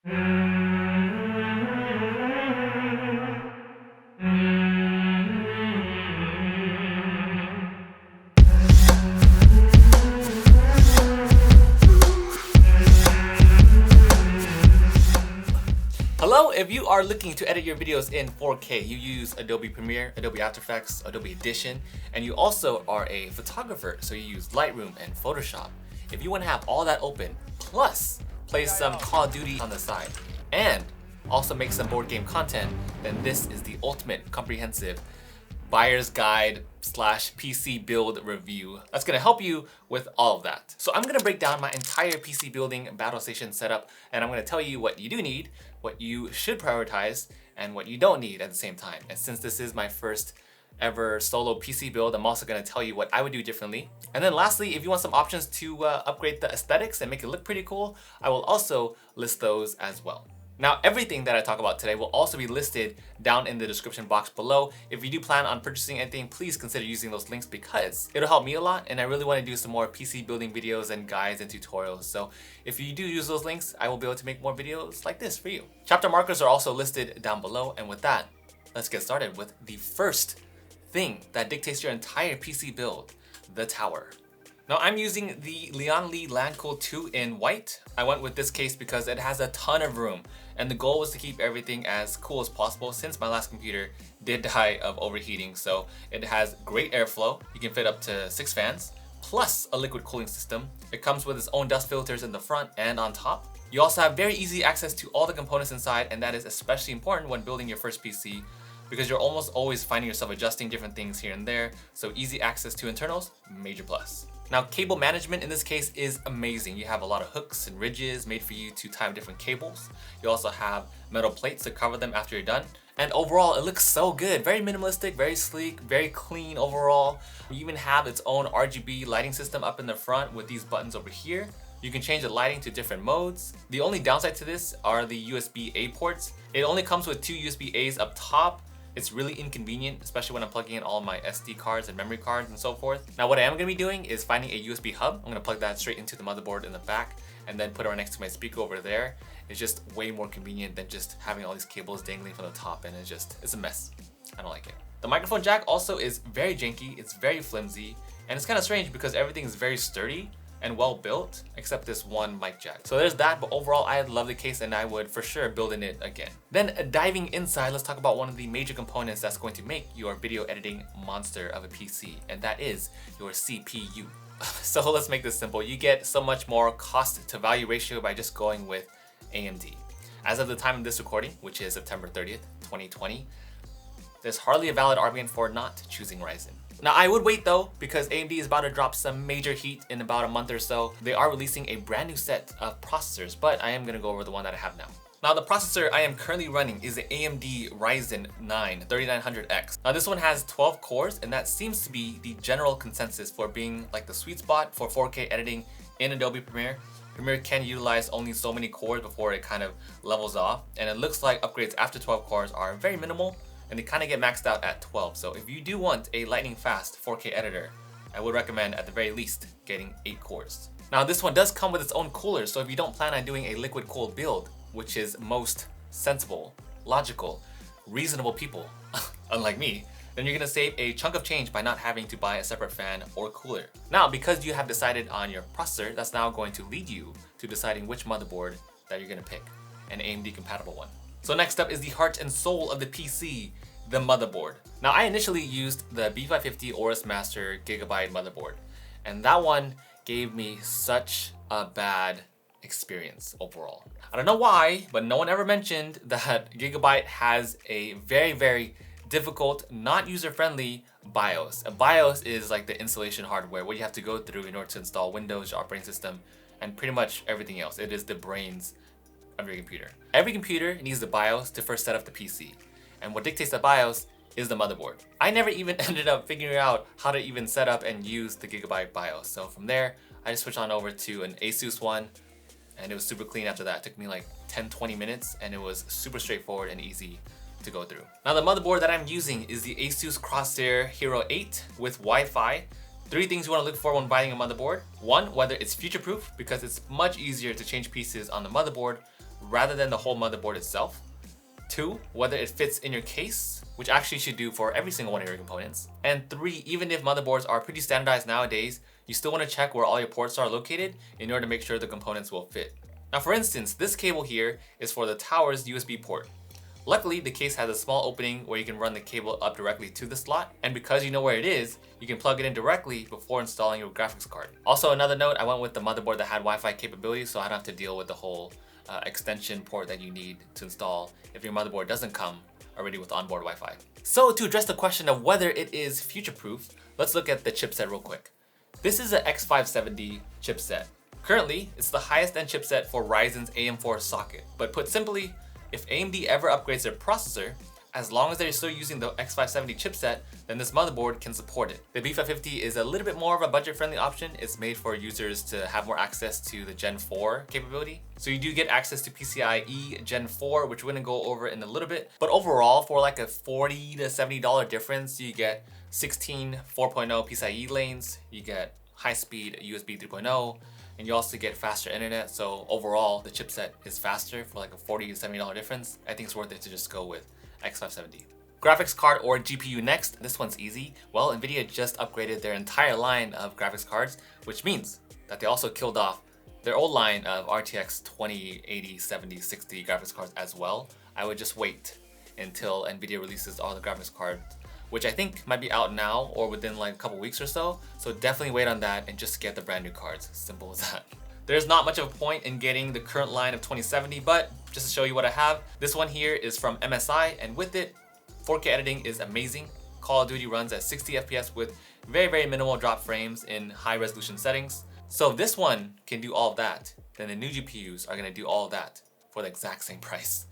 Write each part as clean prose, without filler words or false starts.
Hello, if you are looking to edit your videos in 4K, you use Adobe Premiere, Adobe After Effects, Adobe Audition, and you also are a photographer, so you use Lightroom and Photoshop. If you want to have all that open, plus play some Call of Duty on the side, and also make some board game content, then this is the ultimate comprehensive buyer's guide / PC build review that's going to help you with all of that. So I'm going to break down my entire PC building BattleStation setup, and I'm going to tell you what you do need, what you should prioritize, and what you don't need at the same time. And since this is my first ever solo PC build, I'm also going to tell you what I would do differently. And then lastly, if you want some options to upgrade the aesthetics and make it look pretty cool, I will also list those as well. Now, everything that I talk about today will also be listed down in the description box below. If you do plan on purchasing anything, please consider using those links because it'll help me a lot, and I really want to do some more PC building videos and guides and tutorials. So if you do use those links, I will be able to make more videos like this for you. Chapter markers are also listed down below, and with that, let's get started with the first thing that dictates your entire PC build, the tower. Now I'm using the Lian Li Landcool 2 in white. I went with this case because it has a ton of room, and the goal was to keep everything as cool as possible since my last computer did die of overheating. So it has great airflow. You can fit up to 6 fans, plus a liquid cooling system. It comes with its own dust filters in the front and on top. You also have very easy access to all the components inside, and that is especially important when building your first PC because you're almost always finding yourself adjusting different things here and there. So easy access to internals, major plus. Now, cable management in this case is amazing. You have a lot of hooks and ridges made for you to time different cables. You also have metal plates to cover them after you're done. And overall, it looks so good. Very minimalistic, very sleek, very clean overall. You even have its own RGB lighting system up in the front with these buttons over here. You can change the lighting to different modes. The only downside to this are the USB-A ports. It only comes with 2 USB-As up top. It's really inconvenient, especially when I'm plugging in all my SD cards and memory cards and so forth. Now what I am going to be doing is finding a USB hub. I'm going to plug that straight into the motherboard in the back and then put it right next to my speaker over there. It's just way more convenient than just having all these cables dangling from the top, and it's a mess. I don't like it. The microphone jack also is very janky, it's very flimsy, and it's kind of strange because everything is very sturdy and well built except this one mic jack. So there's that, but overall I love the case and I would for sure build in it again. Then diving inside, let's talk about one of the major components that's going to make your video editing monster of a PC, and that is your CPU. So let's make this simple. You get so much more cost to value ratio by just going with AMD. As of the time of this recording, which is September 30th, 2020, there's hardly a valid argument for not choosing Ryzen. Now I would wait though, because AMD is about to drop some major heat in about a month or so. They are releasing a brand new set of processors, but I am going to go over the one that I have now. Now the processor I am currently running is the AMD Ryzen 9 3900X. Now this one has 12 cores, and that seems to be the general consensus for being like the sweet spot for 4K editing in Adobe Premiere. Premiere can utilize only so many cores before it kind of levels off, and it looks like upgrades after 12 cores are very minimal, and they kind of get maxed out at 12. So if you do want a lightning fast 4K editor, I would recommend at the very least getting 8 cores. Now this one does come with its own cooler, so if you don't plan on doing a liquid cooled build, which is most sensible, logical, reasonable people, unlike me, then you're gonna save a chunk of change by not having to buy a separate fan or cooler. Now, because you have decided on your processor, that's now going to lead you to deciding which motherboard that you're gonna pick, an AMD compatible one. So next up is the heart and soul of the PC, the motherboard. Now I initially used the B550 Aorus Master Gigabyte motherboard, and that one gave me such a bad experience overall. I don't know why, but no one ever mentioned that Gigabyte has a very difficult, not user-friendly BIOS. A BIOS is like the installation hardware, what you have to go through in order to install Windows, your operating system, and pretty much everything else. It is the brains of your computer. Every computer needs the BIOS to first set up the PC, and what dictates the BIOS is the motherboard. I never even ended up figuring out how to even set up and use the Gigabyte BIOS. So from there, I just switched on over to an Asus one, and it was super clean after that. It took me like 10-20 minutes, and it was super straightforward and easy to go through. Now the motherboard that I'm using is the Asus Crosshair Hero 8 with Wi-Fi. 3 things you want to look for when buying a motherboard. 1, whether it's future-proof, because it's much easier to change pieces on the motherboard rather than the whole motherboard itself. 2, whether it fits in your case, which actually you should do for every single one of your components. And 3, even if motherboards are pretty standardized nowadays, you still want to check where all your ports are located in order to make sure the components will fit. Now for instance, this cable here is for the tower's USB port. Luckily, the case has a small opening where you can run the cable up directly to the slot, and because you know where it is, you can plug it in directly before installing your graphics card. Also, another note, I went with the motherboard that had Wi-Fi capability, so I don't have to deal with the whole extension port that you need to install if your motherboard doesn't come already with onboard Wi-Fi. So to address the question of whether it is future-proof, let's look at the chipset real quick. This is an X570 chipset. Currently, it's the highest end chipset for Ryzen's AM4 socket, but put simply, if AMD ever upgrades their processor, as long as they're still using the X570 chipset, then this motherboard can support it. The B550 is a little bit more of a budget-friendly option. It's made for users to have more access to the Gen 4 capability. So you do get access to PCIe Gen 4, which we're gonna go over in a little bit. But overall, for like a $40 to $70 difference, you get 16 4.0 PCIe lanes, you get high-speed USB 3.0, and you also get faster internet. So overall, the chipset is faster for like a $40 to $70 difference. I think it's worth it to just go with X570. Graphics card or GPU next. This one's easy. Well, Nvidia just upgraded their entire line of graphics cards, which means that they also killed off their old line of RTX 2080, 70, 60 graphics cards as well. I would just wait until Nvidia releases all the graphics cards, which I think might be out now or within like a couple weeks or so. So definitely wait on that and just get the brand new cards. Simple as that. There's not much of a point in getting the current line of 2070, but just to show you what I have, this one here is from MSI, and with it, 4K editing is amazing. Call of Duty runs at 60 FPS with very minimal drop frames in high resolution settings. So if this one can do all of that, then the new GPUs are gonna do all of that for the exact same price.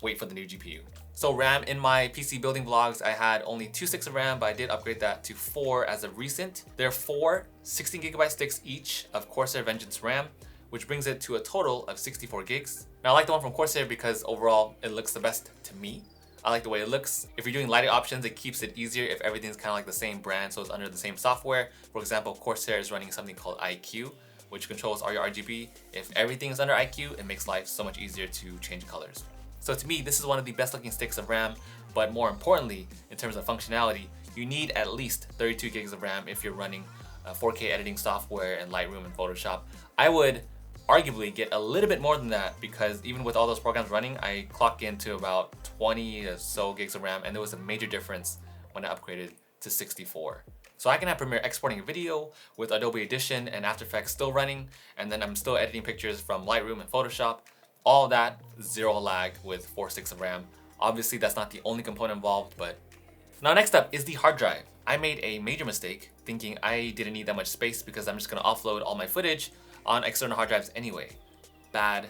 Wait for the new GPU. So RAM, in my PC building vlogs, I had only 2 sticks of RAM, but I did upgrade that to 4 as of recent. There are 4 16GB sticks each of Corsair Vengeance RAM, which brings it to a total of 64 gigs. Now I like the one from Corsair because overall it looks the best to me. I like the way it looks. If you're doing lighting options, it keeps it easier if everything's kind of like the same brand, so it's under the same software. For example, Corsair is running something called IQ, which controls all your RGB. If everything is under IQ, it makes life so much easier to change colors. So to me, this is one of the best looking sticks of RAM, but more importantly, in terms of functionality, you need at least 32 gigs of RAM if you're running 4K editing software and Lightroom and Photoshop. I would arguably get a little bit more than that because even with all those programs running, I clock into about 20 or so gigs of RAM, and there was a major difference when I upgraded to 64. So I can have Premiere exporting a video with Adobe Audition and After Effects still running, and then I'm still editing pictures from Lightroom and Photoshop. All that, zero lag with 4 sticks of RAM. Obviously, that's not the only component involved, but... Now next up is the hard drive. I made a major mistake thinking I didn't need that much space because I'm just gonna offload all my footage on external hard drives anyway. Bad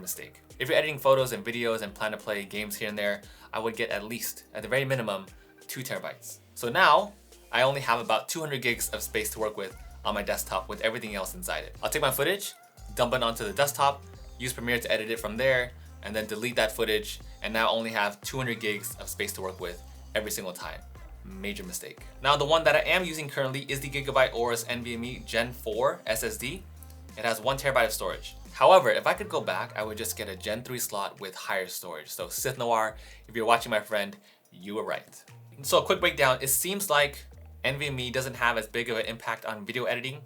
mistake. If you're editing photos and videos and plan to play games here and there, I would get at least, at the very minimum, 2 terabytes. So now, I only have about 200 gigs of space to work with on my desktop with everything else inside it. I'll take my footage, dump it onto the desktop, use Premiere to edit it from there, and then delete that footage, and now only have 200 gigs of space to work with every single time. Major mistake. Now the one that I am using currently is the Gigabyte Aorus NVMe Gen 4 SSD. It has 1 terabyte of storage. However, if I could go back, I would just get a Gen 3 slot with higher storage. So Sith Noir, if you're watching my friend, you were right. So a quick breakdown, it seems like NVMe doesn't have as big of an impact on video editing.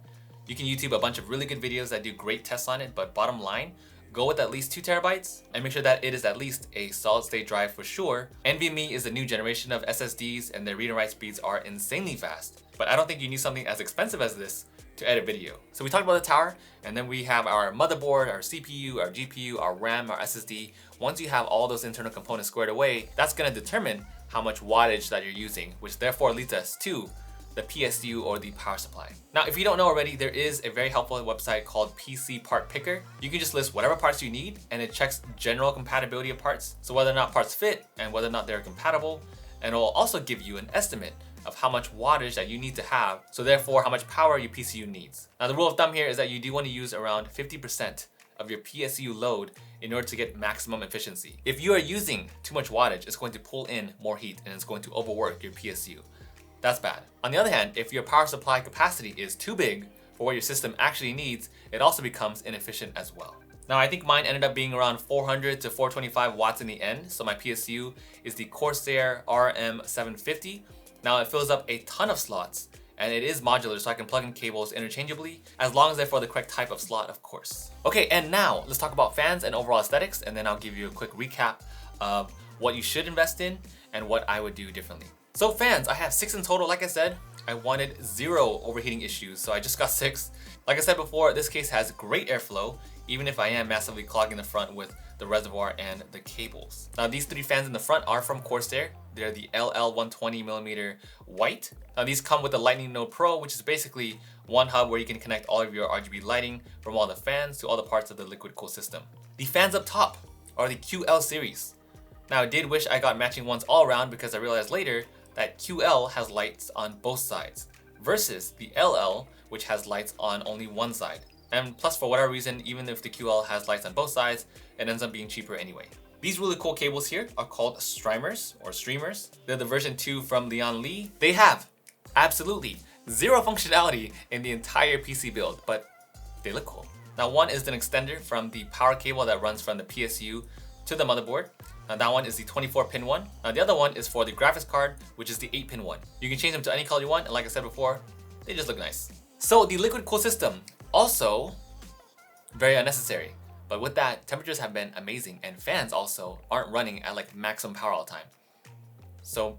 You can YouTube a bunch of really good videos that do great tests on it, but bottom line, go with at least 2 terabytes and make sure that it is at least a solid state drive for sure. NVMe is the new generation of SSDs and their read and write speeds are insanely fast, but I don't think you need something as expensive as this to edit video. So we talked about the tower, and then we have our motherboard, our CPU, our GPU, our RAM, our SSD. Once you have all those internal components squared away, that's gonna determine how much wattage that you're using, which therefore leads us to the PSU or the power supply. Now, if you don't know already, there is a very helpful website called PC Part Picker. You can just list whatever parts you need and it checks general compatibility of parts. So whether or not parts fit and whether or not they're compatible, and it will also give you an estimate of how much wattage that you need to have, so therefore how much power your PCU needs. Now the rule of thumb here is that you do want to use around 50% of your PSU load in order to get maximum efficiency. If you are using too much wattage, it's going to pull in more heat and it's going to overwork your PSU. That's bad. On the other hand, if your power supply capacity is too big for what your system actually needs, it also becomes inefficient as well. Now I think mine ended up being around 400 to 425 watts in the end, so my PSU is the Corsair RM750. Now it fills up a ton of slots, and it is modular, so I can plug in cables interchangeably, as long as they're for the correct type of slot, of course. Okay, and now let's talk about fans and overall aesthetics, and then I'll give you a quick recap of what you should invest in and what I would do differently. So fans, I have 6 in total. Like I said, I wanted 0 overheating issues, so I just got 6. Like I said before, this case has great airflow, even if I am massively clogging the front with the reservoir and the cables. Now these 3 fans in the front are from Corsair. They're the LL120mm white. Now these come with the Lightning Node Pro, which is basically one hub where you can connect all of your RGB lighting from all the fans to all the parts of the liquid cool system. The fans up top are the QL series. Now I did wish I got matching ones all around, because I realized later that QL has lights on both sides versus the LL, which has lights on only one side. And plus, for whatever reason, even if the QL has lights on both sides, it ends up being cheaper anyway. These really cool cables here are called Strimers or Streamers. They're the version 2 from Leon Lee. They have absolutely 0 functionality in the entire PC build, but they look cool. Now one is an extender from the power cable that runs from the PSU to the motherboard. Now that one is the 24-pin one. Now the other one is for the graphics card, which is the 8-pin one. You can change them to any color you want, and like I said before, they just look nice. So the liquid cool system, also very unnecessary. But with that, temperatures have been amazing, and fans also aren't running at like maximum power all the time. So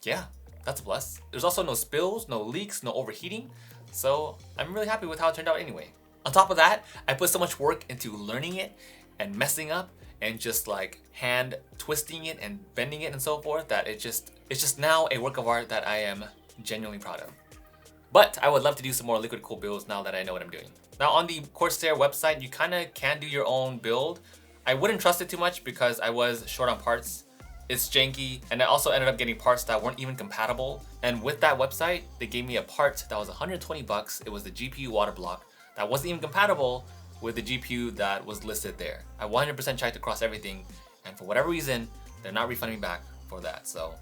yeah, that's a plus. There's also no spills, no leaks, no overheating. So I'm really happy with how it turned out anyway. On top of that, I put so much work into learning it and messing up and just like hand twisting it and bending it and so forth, that it's just now a work of art that I am genuinely proud of. But I would love to do some more liquid cool builds now that I know what I'm doing. Now on the Corsair website, you kind of can do your own build. I wouldn't trust it too much because I was short on parts. It's janky, and I also ended up getting parts that weren't even compatible. And with that website, they gave me a part that was 120 bucks. It was the GPU water block that wasn't even compatible with the GPU that was listed there. I 100% checked across everything, and for whatever reason, they're not refunding me back for that. So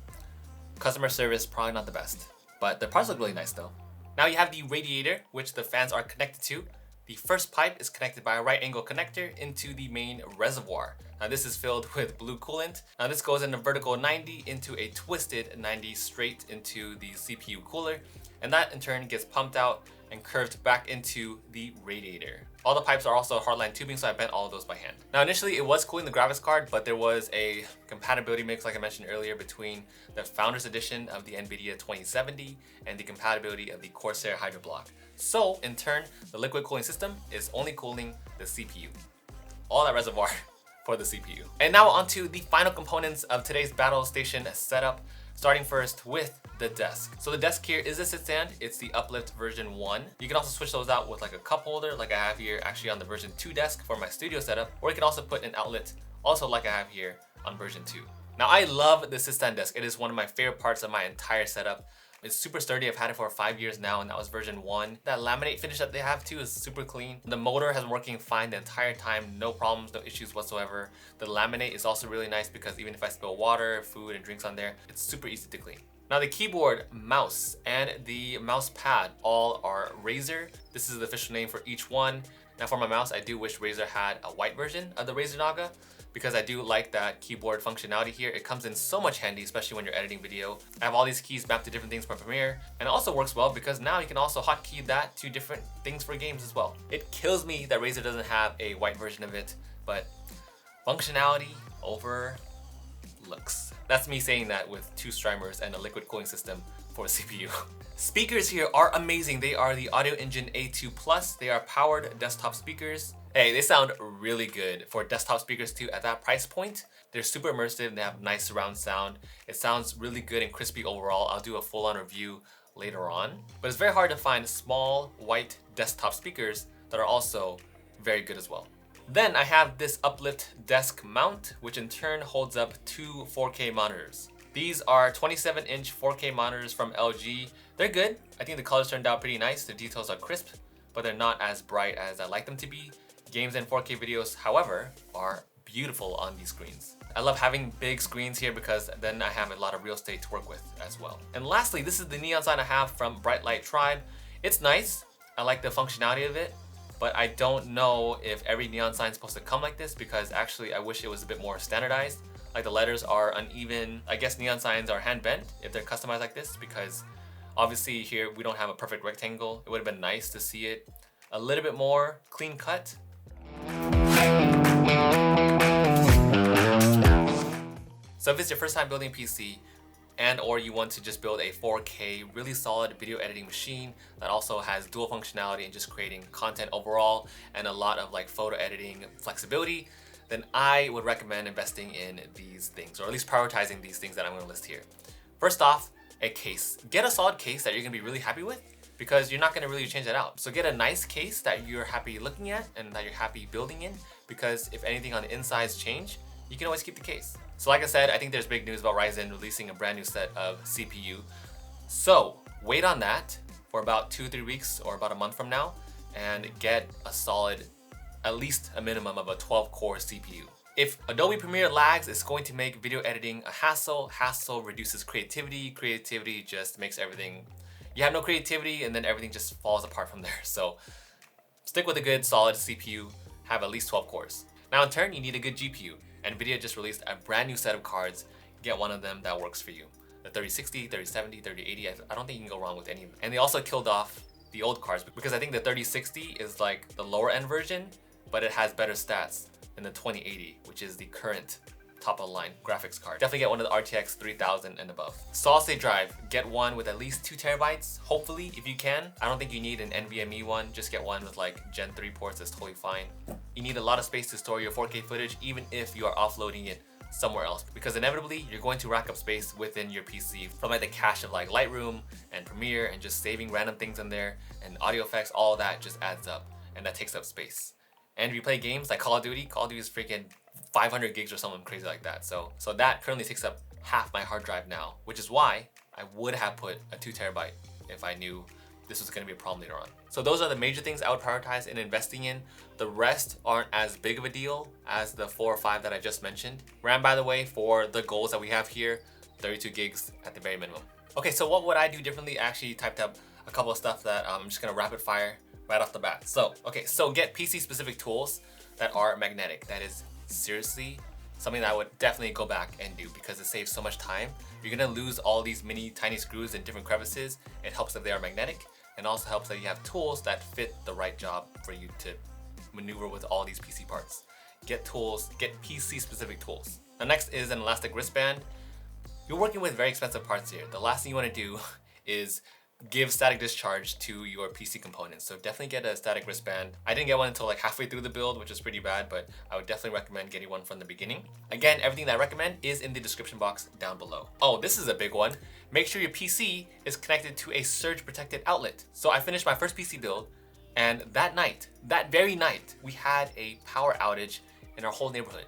customer service, probably not the best. But the parts look really nice though. Now you have the radiator, which the fans are connected to. The first pipe is connected by a right angle connector into the main reservoir. Now this is filled with blue coolant. Now this goes in a vertical 90 into a twisted 90 straight into the CPU cooler. And that in turn gets pumped out and curved back into the radiator. All the pipes are also hardline tubing, so I bent all of those by hand. Now initially it was cooling the graphics card, but there was a compatibility mix, like I mentioned earlier, between the Founders Edition of the NVIDIA 2070 and the compatibility of the Corsair Hydro Block. So in turn, the liquid cooling system is only cooling the CPU. All that reservoir for the CPU. And now onto the final components of today's battle station setup, starting first with the desk. So the desk here is a sit stand. It's the Uplift version 1. You can also switch those out with like a cup holder like I have here actually on the version 2 desk for my studio setup, or you can also put an outlet also like I have here on version 2. Now I love the sit stand desk. It is one of my favorite parts of my entire setup. It's super sturdy. I've had it for 5 years now, and that was version 1. That laminate finish that they have too is super clean. The motor has been working fine the entire time. No problems, no issues whatsoever. The laminate is also really nice because even if I spill water, food, and drinks on there, it's super easy to clean. Now the keyboard, mouse, and the mouse pad all are Razer. This is the official name for each one. Now for my mouse, I do wish Razer had a white version of the Razer Naga, because I do like that keyboard functionality here. It comes in so much handy, especially when you're editing video. I have all these keys mapped to different things for Premiere, and it also works well because now you can also hotkey that to different things for games as well. It kills me that Razer doesn't have a white version of it, but functionality over looks. That's me saying that with 2 Strimers and a liquid cooling system for a CPU. Speakers here are amazing. They are the Audio Engine A2 Plus. They are powered desktop speakers. Hey, they sound really good for desktop speakers too at that price point. They're super immersive, they have nice surround sound. It sounds really good and crispy overall. I'll do a full-on review later on. But it's very hard to find small white desktop speakers that are also very good as well. Then I have this Uplift desk mount, which in turn holds up 2 4K monitors. These are 27-inch 4K monitors from LG. They're good. I think the colors turned out pretty nice. The details are crisp, but they're not as bright as I like them to be. Games and 4K videos, however, are beautiful on these screens. I love having big screens here because then I have a lot of real estate to work with as well. And lastly, this is the neon sign I have from Bright Light Tribe. It's nice. I like the functionality of it, but I don't know if every neon sign is supposed to come like this, because actually I wish it was a bit more standardized. Like the letters are uneven. I guess neon signs are hand bent if they're customized like this, because obviously here we don't have a perfect rectangle. It would have been nice to see it a little bit more clean cut. So if it's your first time building a PC, and or you want to just build a 4K really solid video editing machine that also has dual functionality and just creating content overall and a lot of like photo editing flexibility, then I would recommend investing in these things, or at least prioritizing these things that I'm going to list here. First off, a case. Get a solid case that you're going to be really happy with, because you're not going to really change that out. So get a nice case that you're happy looking at and that you're happy building in, because if anything on the insides change, you can always keep the case. So like I said, I think there's big news about Ryzen releasing a brand new set of CPU. So wait on that for about 2-3 weeks or about a month from now and get a solid, at least a minimum of a 12-core CPU. If Adobe Premiere lags, it's going to make video editing a hassle. Hassle reduces creativity. Creativity just makes everything, you have no creativity and then everything just falls apart from there. So stick with a good solid CPU, have at least 12 cores. Now in turn, you need a good GPU. NVIDIA just released a brand new set of cards. Get one of them that works for you. The 3060, 3070, 3080, I don't think you can go wrong with any of them. And they also killed off the old cards, because I think the 3060 is like the lower end version, but it has better stats than the 2080, which is the current top of the line graphics card. Definitely get one of the RTX 3000 and above. Solid state drive, get one with at least 2 terabytes, hopefully, if you can. I don't think you need an NVMe one, just get one with like Gen 3 ports, that's totally fine. You need a lot of space to store your 4K footage, even if you are offloading it somewhere else, because inevitably you're going to rack up space within your PC from like the cache of like Lightroom and Premiere and just saving random things in there, and audio effects, all of that just adds up and that takes up space. And if you play games like Call of Duty is freaking 500 gigs or something crazy like that. So that currently takes up half my hard drive now, which is why I would have put a 2 terabyte if I knew this was going to be a problem later on. So those are the major things I would prioritize in investing in. The rest aren't as big of a deal as the 4 or 5 that I just mentioned. RAM, by the way, for the goals that we have here, 32 gigs at the very minimum. Okay, so what would I do differently? I actually typed up a couple of stuff that I'm just going to rapid fire right off the bat. So get PC specific tools that are magnetic. That is seriously something that I would definitely go back and do, because it saves so much time. You're gonna lose all these mini tiny screws in different crevices. It helps that they are magnetic, and also helps that you have tools that fit the right job for you to maneuver with all these PC parts. Get tools, get PC specific tools. The next is an elastic wristband. You're working with very expensive parts here. The last thing you want to do is give static discharge to your PC components. So definitely get a static wristband. I didn't get one until like halfway through the build, which is pretty bad, but I would definitely recommend getting one from the beginning. Again, everything that I recommend is in the description box down below. Oh, this is a big one. Make sure your PC is connected to a surge protected outlet. So I finished my first PC build, and that very night, we had a power outage in our whole neighborhood.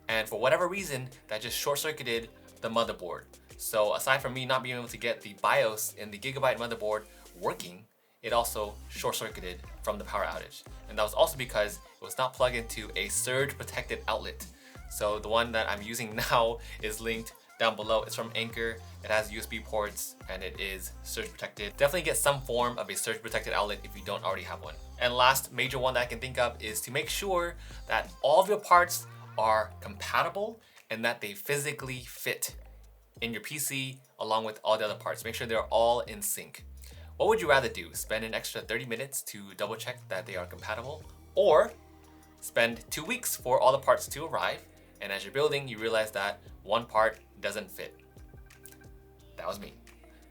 And for whatever reason, that just short-circuited the motherboard. So aside from me not being able to get the BIOS in the Gigabyte motherboard working, it also short-circuited from the power outage. And that was also because it was not plugged into a surge protected outlet. So the one that I'm using now is linked down below. It's from Anker. It has USB ports and it is surge protected. Definitely get some form of a surge protected outlet if you don't already have one. And last major one that I can think of is to make sure that all of your parts are compatible and that they physically fit in your PC along with all the other parts. Make sure they're all in sync. What would you rather do? Spend an extra 30 minutes to double check that they are compatible, or spend 2 weeks for all the parts to arrive, and as you're building you realize that one part doesn't fit? That was me.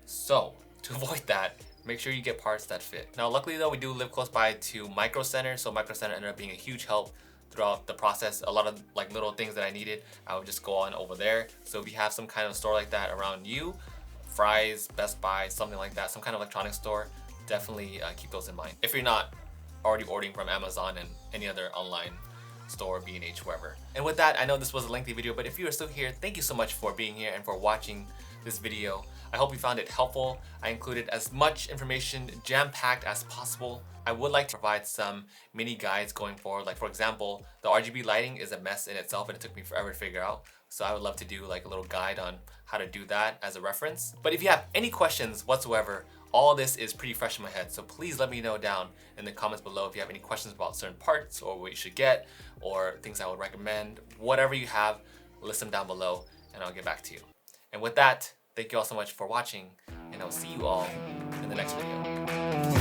So to avoid that, make sure you get parts that fit. Now luckily though, we do live close by to Micro Center, so Micro Center ended up being a huge help throughout the process. A lot of like little things that I needed, I would just go on over there. So if you have some kind of store like that around you, Fry's, Best Buy, something like that, some kind of electronics store, definitely keep those in mind. If you're not already ordering from Amazon and any other online store, B&H, wherever. And with that, I know this was a lengthy video, but if you are still here, thank you so much for being here and for watching this video. I hope you found it helpful. I included as much information jam-packed as possible. I would like to provide some mini guides going forward. Like for example, the RGB lighting is a mess in itself and it took me forever to figure out. So I would love to do like a little guide on how to do that as a reference. But if you have any questions whatsoever, all this is pretty fresh in my head. So please let me know down in the comments below if you have any questions about certain parts or what you should get or things I would recommend. Whatever you have, list them down below and I'll get back to you. And with that, thank you all so much for watching and I'll see you all in the next video.